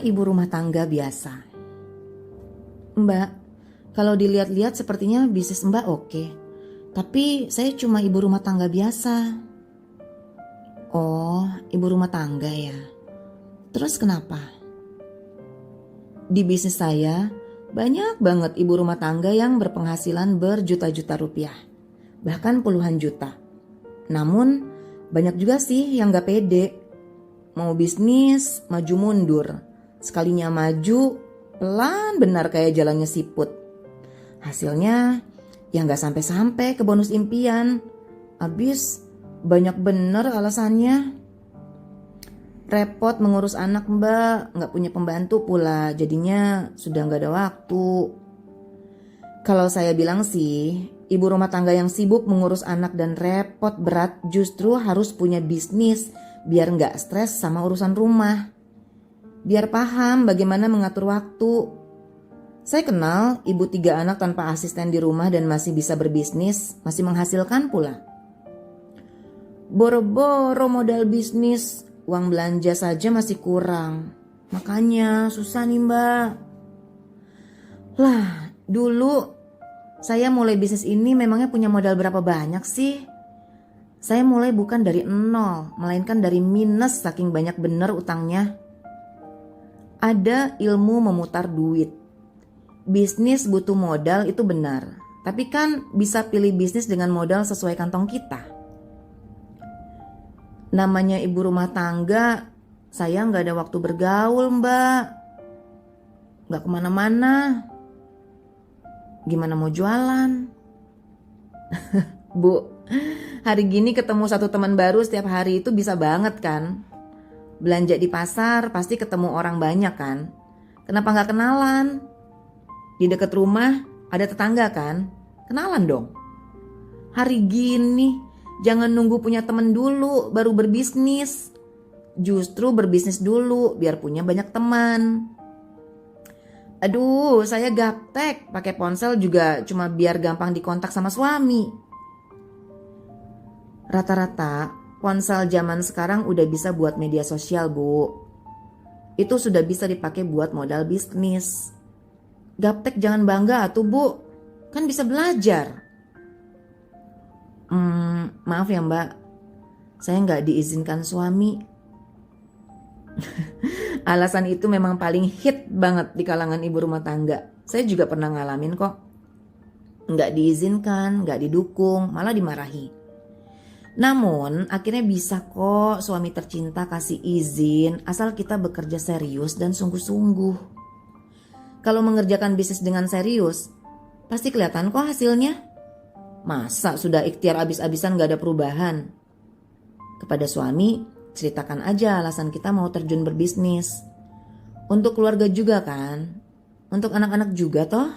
ibu rumah tangga biasa. Mbak, kalau dilihat-lihat sepertinya bisnis Mbak oke. Tapi saya cuma ibu rumah tangga biasa. Oh, ibu rumah tangga ya. Terus kenapa? Di bisnis saya, banyak banget ibu rumah tangga yang berpenghasilan berjuta-juta rupiah. Bahkan puluhan juta. Namun, banyak juga sih yang gak pede. Mau bisnis, maju mundur. Sekalinya maju, pelan benar kayak jalannya siput. Hasilnya, ya gak sampai-sampai ke bonus impian. Abis, banyak bener alasannya. Repot mengurus anak Mbak, gak punya pembantu pula, jadinya sudah gak ada waktu. Kalau saya bilang sih, ibu rumah tangga yang sibuk mengurus anak dan repot berat justru harus punya bisnis biar gak stres sama urusan rumah. Biar paham bagaimana mengatur waktu. Saya kenal ibu 3 anak tanpa asisten di rumah dan masih bisa berbisnis, masih menghasilkan pula. Boro-boro modal bisnis, uang belanja saja masih kurang. Makanya susah nih Mbak. Lah, dulu saya mulai bisnis ini memangnya punya modal berapa banyak sih? Saya mulai bukan dari nol, melainkan dari minus saking banyak bener utangnya. Ada ilmu memutar duit. Bisnis butuh modal itu benar, tapi kan bisa pilih bisnis dengan modal sesuai kantong kita. Namanya ibu rumah tangga, saya gak ada waktu bergaul Mbak. Gak kemana-mana. Gimana mau jualan? Bu, hari gini ketemu satu teman baru setiap hari itu bisa banget kan? Belanja di pasar pasti ketemu orang banyak kan? Kenapa gak kenalan? Di dekat rumah ada tetangga kan? Kenalan dong. Hari gini jangan nunggu punya temen dulu baru berbisnis. Justru berbisnis dulu biar punya banyak teman. Aduh, saya gaptek pakai ponsel juga cuma biar gampang dikontak sama suami. Rata-rata ponsel zaman sekarang udah bisa buat media sosial, Bu. Itu sudah bisa dipakai buat modal bisnis. Gaptek jangan bangga atuh, Bu. Kan bisa belajar. Maaf ya Mbak, saya nggak diizinkan suami. Alasan itu memang paling hit banget di kalangan ibu rumah tangga. Saya juga pernah ngalamin kok. Nggak diizinkan, nggak didukung, malah dimarahi. Namun akhirnya bisa kok suami tercinta kasih izin asal kita bekerja serius dan sungguh-sungguh. Kalau mengerjakan bisnis dengan serius, pasti kelihatan kok hasilnya. Masa sudah ikhtiar abis-abisan gak ada perubahan? Kepada suami, ceritakan aja alasan kita mau terjun berbisnis. Untuk keluarga juga kan? Untuk anak-anak juga toh?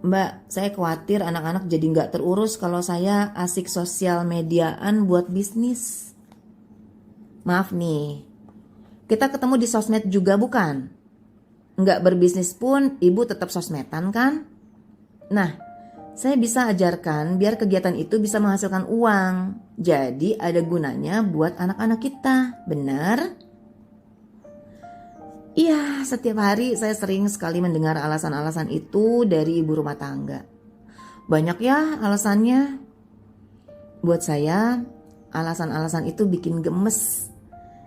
Mbak, saya khawatir anak-anak jadi gak terurus kalau saya asik sosial mediaan buat bisnis. Maaf nih, kita ketemu di sosmed juga bukan? Gak berbisnis pun ibu tetap sosmedan kan? Nah, saya bisa ajarkan biar kegiatan itu bisa menghasilkan uang. Jadi ada gunanya buat anak-anak kita, benar? Iya, setiap hari saya sering sekali mendengar alasan-alasan itu dari ibu rumah tangga. Banyak ya alasannya. Buat saya, alasan-alasan itu bikin gemes.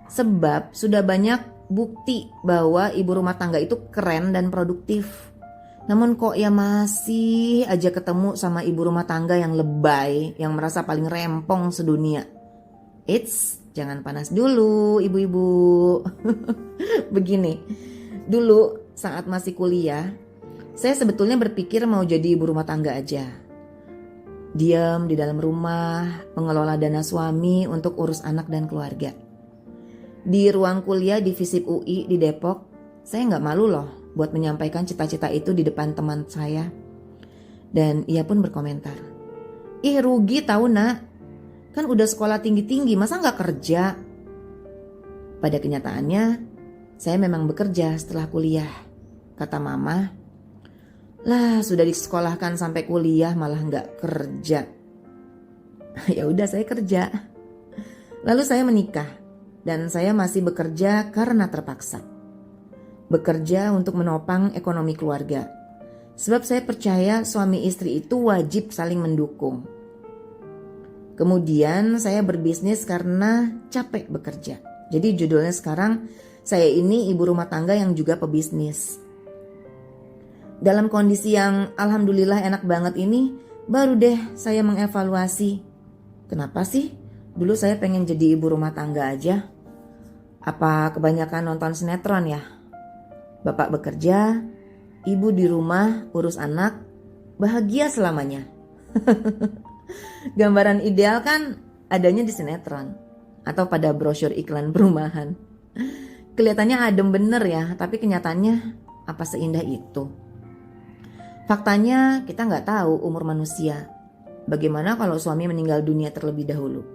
Sebab sudah banyak bukti bahwa ibu rumah tangga itu keren dan produktif. Namun kok ya masih aja ketemu sama ibu rumah tangga yang lebay, yang merasa paling rempong sedunia. Eits, jangan panas dulu ibu-ibu. Begini, dulu saat masih kuliah, saya sebetulnya berpikir mau jadi ibu rumah tangga aja. Diam di dalam rumah, mengelola dana suami untuk urus anak dan keluarga. Di ruang kuliah di FISIP UI di Depok, saya gak malu loh buat menyampaikan cita-cita itu di depan teman saya. Dan ia pun berkomentar, "Ih rugi tahu nak, kan udah sekolah tinggi-tinggi masa gak kerja?" Pada kenyataannya, saya memang bekerja setelah kuliah. Kata mama, "Lah sudah disekolahkan sampai kuliah malah gak kerja." Ya udah saya kerja. Lalu saya menikah. dan saya masih bekerja karena terpaksa. Bekerja untuk menopang ekonomi keluarga. Sebab saya percaya suami istri itu wajib saling mendukung. Kemudian saya berbisnis karena capek bekerja. Jadi judulnya sekarang, saya ini ibu rumah tangga yang juga pebisnis. Dalam kondisi yang alhamdulillah enak banget ini, baru deh saya mengevaluasi. Kenapa sih dulu saya pengen jadi ibu rumah tangga aja? Apa kebanyakan nonton sinetron ya? Bapak bekerja, ibu di rumah urus anak, bahagia selamanya. Gambaran ideal kan adanya di sinetron atau pada brosur iklan perumahan. Kelihatannya adem bener ya, tapi kenyataannya apa seindah itu? Faktanya kita nggak tahu umur manusia. Bagaimana kalau suami meninggal dunia terlebih dahulu?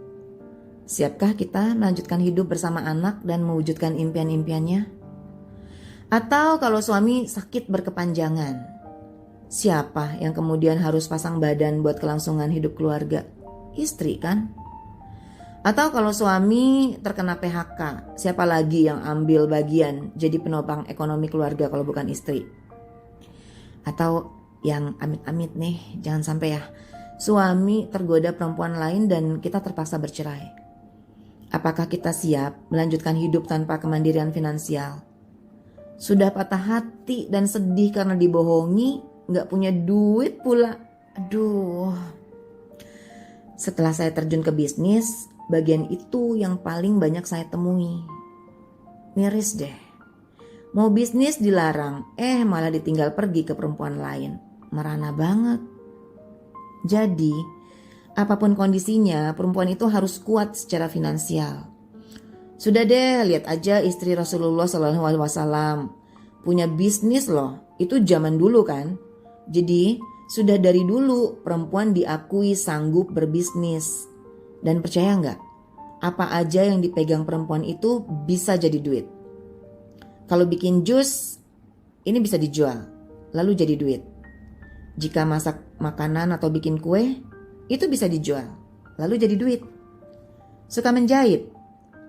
Siapkah kita melanjutkan hidup bersama anak dan mewujudkan impian-impiannya? Atau kalau suami sakit berkepanjangan, siapa yang kemudian harus pasang badan buat kelangsungan hidup keluarga? Istri kan? Atau kalau suami terkena PHK, siapa lagi yang ambil bagian jadi penopang ekonomi keluarga kalau bukan istri? Atau yang amit-amit nih, jangan sampai ya, suami tergoda perempuan lain dan kita terpaksa bercerai. Apakah kita siap melanjutkan hidup tanpa kemandirian finansial? Sudah patah hati dan sedih karena dibohongi, gak punya duit pula. Aduh. Setelah saya terjun ke bisnis, bagian itu yang paling banyak saya temui. Miris deh. Mau bisnis dilarang, malah ditinggal pergi ke perempuan lain. Merana banget. Jadi, apapun kondisinya, perempuan itu harus kuat secara finansial. Sudah deh, lihat aja istri Rasulullah SAW punya bisnis loh. Itu zaman dulu kan. Jadi sudah dari dulu perempuan diakui sanggup berbisnis. Dan percaya nggak? Apa aja yang dipegang perempuan itu bisa jadi duit. Kalau bikin jus, ini bisa dijual, lalu jadi duit. Jika masak makanan atau bikin kue, itu bisa dijual, lalu jadi duit. Suka menjahit,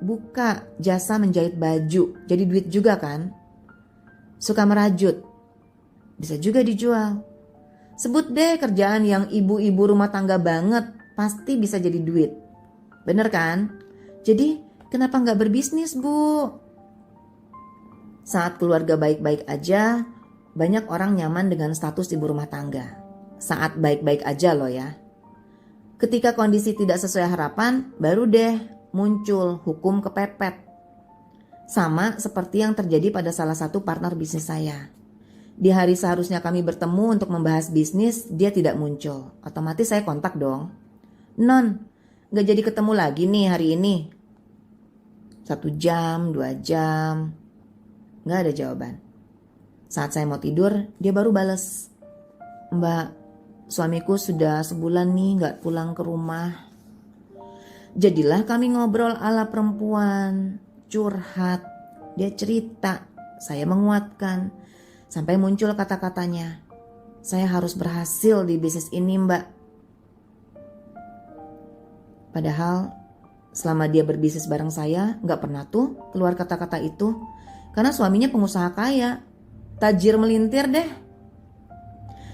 buka jasa menjahit baju, jadi duit juga kan? Suka merajut, bisa juga dijual. Sebut deh kerjaan yang ibu-ibu rumah tangga banget, pasti bisa jadi duit. Bener kan? Jadi kenapa nggak berbisnis, Bu? Saat keluarga baik-baik aja, banyak orang nyaman dengan status ibu rumah tangga. Saat baik-baik aja loh ya. Ketika kondisi tidak sesuai harapan, baru deh muncul hukum kepepet. Sama seperti yang terjadi pada salah satu partner bisnis saya. Di hari seharusnya kami bertemu untuk membahas bisnis, dia tidak muncul. Otomatis saya kontak dong. Non, gak jadi ketemu lagi nih hari ini. 1 jam, 2 jam, gak ada jawaban. Saat saya mau tidur, dia baru bales. Mbak, suamiku sudah sebulan nih gak pulang ke rumah. Jadilah kami ngobrol ala perempuan, curhat. Dia cerita, saya menguatkan. Sampai muncul kata-katanya, saya harus berhasil di bisnis ini, Mbak. Padahal selama dia berbisnis bareng saya, gak pernah tuh keluar kata-kata itu. Karena suaminya pengusaha kaya, tajir melintir deh.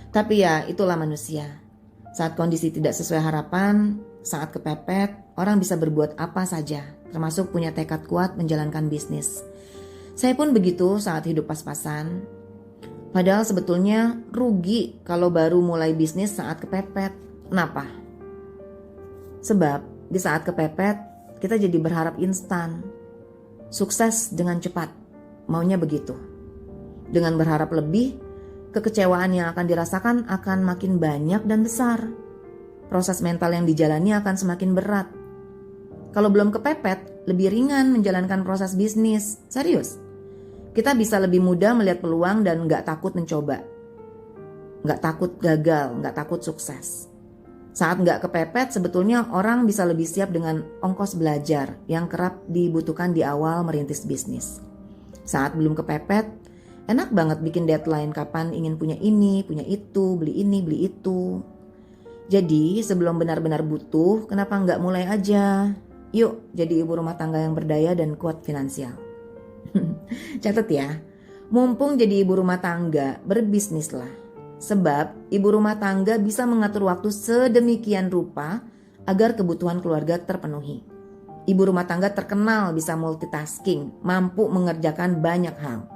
Tapi ya itulah manusia. Saat kondisi tidak sesuai harapan, saat kepepet, orang bisa berbuat apa saja, termasuk punya tekad kuat menjalankan bisnis. Saya pun begitu saat hidup pas-pasan. Padahal sebetulnya rugi kalau baru mulai bisnis saat kepepet. Kenapa? Sebab di saat kepepet kita jadi berharap instan. Sukses dengan cepat. Maunya begitu. Dengan berharap lebih, kekecewaan yang akan dirasakan akan makin banyak dan besar. Proses mental yang dijalani akan semakin berat. Kalau belum kepepet, lebih ringan menjalankan proses bisnis. Serius. Kita bisa lebih mudah melihat peluang dan gak takut mencoba. Gak takut gagal, gak takut sukses. Saat gak kepepet, sebetulnya orang bisa lebih siap dengan ongkos belajar yang kerap dibutuhkan di awal merintis bisnis. Saat belum kepepet, enak banget bikin deadline kapan ingin punya ini, punya itu, beli ini, beli itu. Jadi sebelum benar-benar butuh, kenapa gak mulai aja? Yuk jadi ibu rumah tangga yang berdaya dan kuat finansial. Catat ya, mumpung jadi ibu rumah tangga, berbisnislah. Sebab ibu rumah tangga bisa mengatur waktu sedemikian rupa agar kebutuhan keluarga terpenuhi. Ibu rumah tangga terkenal bisa multitasking, mampu mengerjakan banyak hal.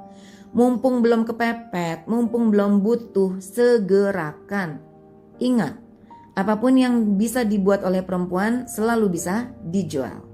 Mumpung belum kepepet, mumpung belum butuh, segerakan. Ingat, apapun yang bisa dibuat oleh perempuan selalu bisa dijual.